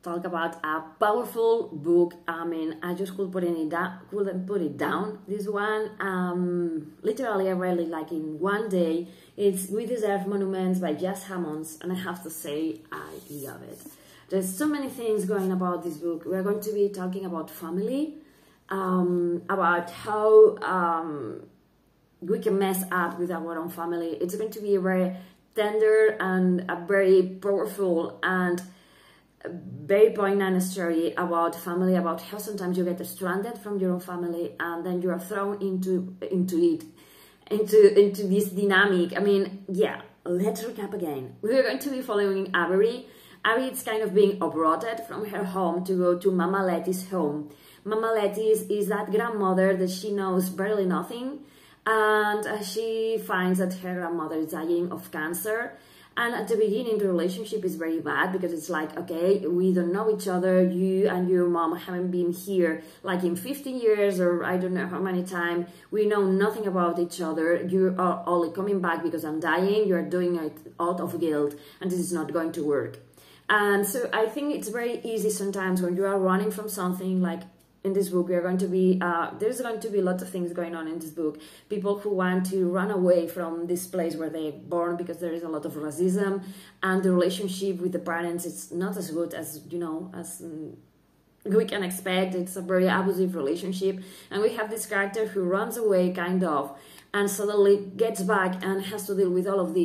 talk about a powerful book. I mean, I just couldn't put it down. This one, literally, I read it like in one day. It's We Deserve Monuments by Jas Hammonds, and I have to say, I love it. There's so many things going about this book. We're going to be talking about family, about how we can mess up with our own family. It's going to be a very tender and a very powerful and very poignant story about family, about how sometimes you get stranded from your own family and then you are thrown into this dynamic. I mean, yeah, let's recap again. We're going to be following Avery. Avery is kind of being uprooted from her home to go to Mama Letty's home. Mama Letty is that grandmother that she knows barely nothing, and she finds that her grandmother is dying of cancer. And at the beginning, the relationship is very bad because it's like, okay, we don't know each other. You and your mom haven't been here like in 15 years or I don't know how many times. We know nothing about each other. You are only coming back because I'm dying. You're doing it out of guilt and this is not going to work. And so I think it's very easy sometimes when you are running from something. Like in this book, we are going to be, there's going to be lots of things going on in this book. People who want to run away from this place where they're born because there is a lot of racism and the relationship with the parents is not as good as, you know, as we can expect. It's a very abusive relationship. And we have this character who runs away kind of and suddenly gets back and has to deal with all of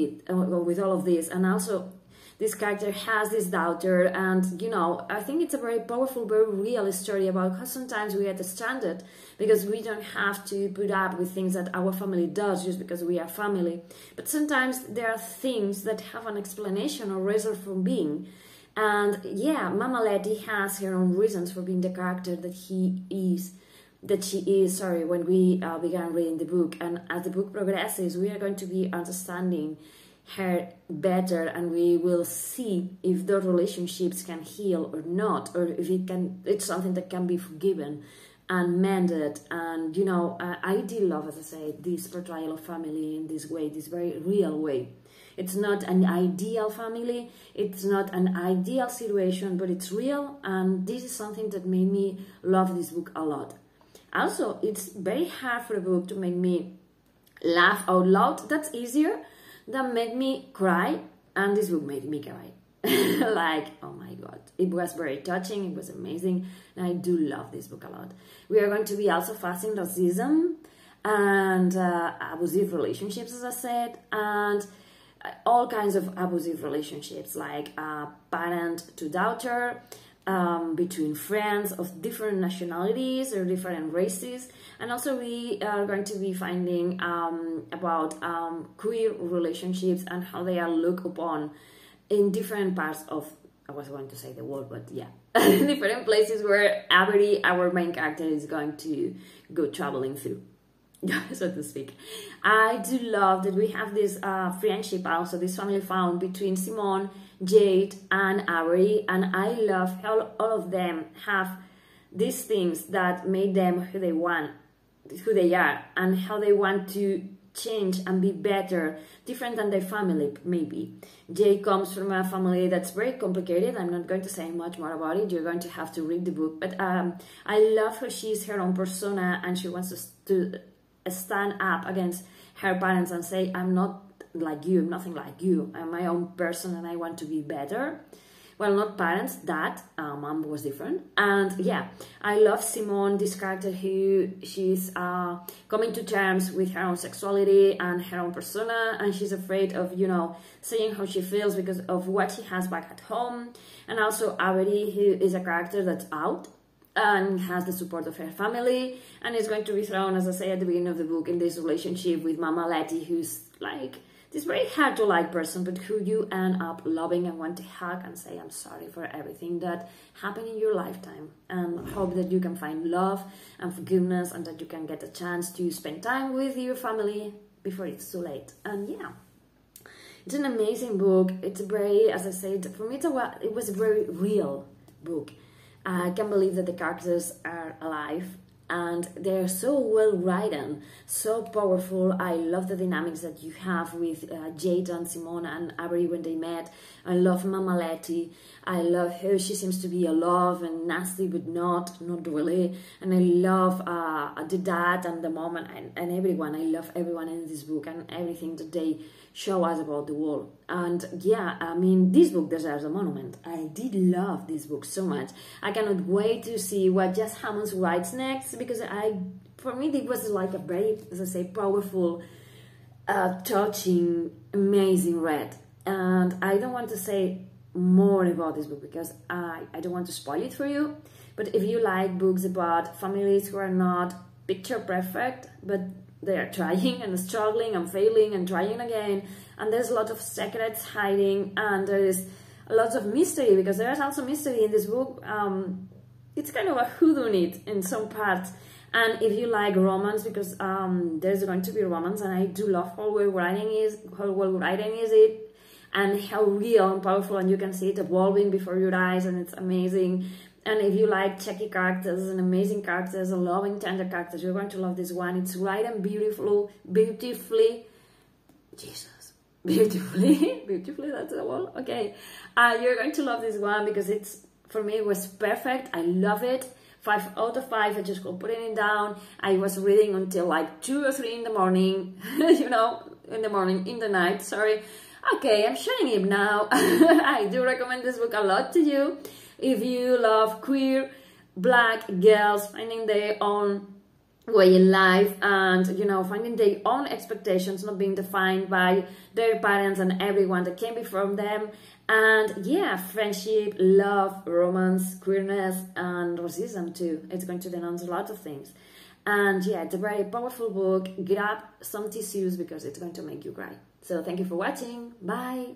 this. And also this character has this daughter, and you know, I think it's a very powerful, very real story about how sometimes we get stranded because we don't have to put up with things that our family does just because we are family. But sometimes there are things that have an explanation or reason for being. And yeah, Mama Letty has her own reasons for being the character that she is, when we began reading the book. And as the book progresses, we are going to be understanding her better, and we will see if those relationships can heal or not, or if it's something that can be forgiven and mended. And you know, I do love, as I say, this portrayal of family in this way, this very real way. It's not an ideal family, it's not an ideal situation, but it's real, and this is something that made me love this book a lot. Also, it's very hard for a book to make me laugh out loud. That's easier that made me cry, and this book made me cry. Like, oh my god, it was very touching, it was amazing, and I do love this book a lot. We are going to be also facing racism and abusive relationships, as I said, and all kinds of abusive relationships, like parent to daughter, between friends of different nationalities or different races. And also we are going to be finding about queer relationships and how they are looked upon in different parts of, I was going to say the world, but yeah, different places where Avery, our main character, is going to go traveling through, so to speak. I do love that we have this friendship also, this family found between Simone, Jade and Avery, and I love how all of them have these things that made them who they are, and how they want to change and be better, different than their family maybe. Jade comes from a family that's very complicated. I'm not going to say much more about it, you're going to have to read the book, but I love how she's her own persona and she wants to stand up against her parents and say, I'm not like you, I'm nothing like you, I'm my own person and I want to be better. Well, not parents, dad, mom was different. And yeah, I love Simone, this character who she's coming to terms with her own sexuality and her own persona, and she's afraid of, you know, saying how she feels because of what she has back at home. And also Avery, who is a character that's out and has the support of her family, and is going to be thrown, as I say at the beginning of the book, in this relationship with Mama Letty, who's like this very hard to like person, but who you end up loving and want to hug and say, I'm sorry for everything that happened in your lifetime, and hope that you can find love and forgiveness and that you can get a chance to spend time with your family before it's too late. And yeah, it's an amazing book. It's very, as I said, for me it was a very real book. I can't believe that the characters are alive. and they're so well written, so powerful. I love the dynamics that you have with Jade and Simone and Avery when they met. I love Mama Letty. I love her. She seems to be a love and nasty, but not really. And I love the dad and the mom and everyone. I love everyone in this book and everything that they show us about the world. And yeah, I mean, this book deserves a monument. I did love this book so much. I cannot wait to see what Jas Hammonds writes next, because for me, it was like a very, as I say, powerful, touching, amazing read. And I don't want to say more about this book because I don't want to spoil it for you. But if you like books about families who are not picture perfect, but they are trying and struggling and failing and trying again, and there's a lot of secrets hiding, and there is a lot of mystery, because there is also mystery in this book. It's kind of a whodunit in some parts. And if you like romance, because there's going to be romance, and I do love how well writing is it, and how real and powerful, and you can see it evolving before your eyes, and it's amazing. And if you like cheeky characters and amazing characters and loving, tender characters, you're going to love this one. It's written beautifully, Jesus, beautifully, that's the word, okay. You're going to love this one because for me, it was perfect. I love it. 5 out of 5. I just go putting it down. I was reading until like 2 or 3 in the morning, in the night, sorry. Okay, I'm shutting it now. I do recommend this book a lot to you. If you love queer black girls finding their own way in life and, finding their own expectations, not being defined by their parents and everyone that came before them. And yeah, friendship, love, romance, queerness, and racism too. It's going to denounce a lot of things. And yeah, it's a very powerful book. Grab some tissues because it's going to make you cry. So thank you for watching. Bye.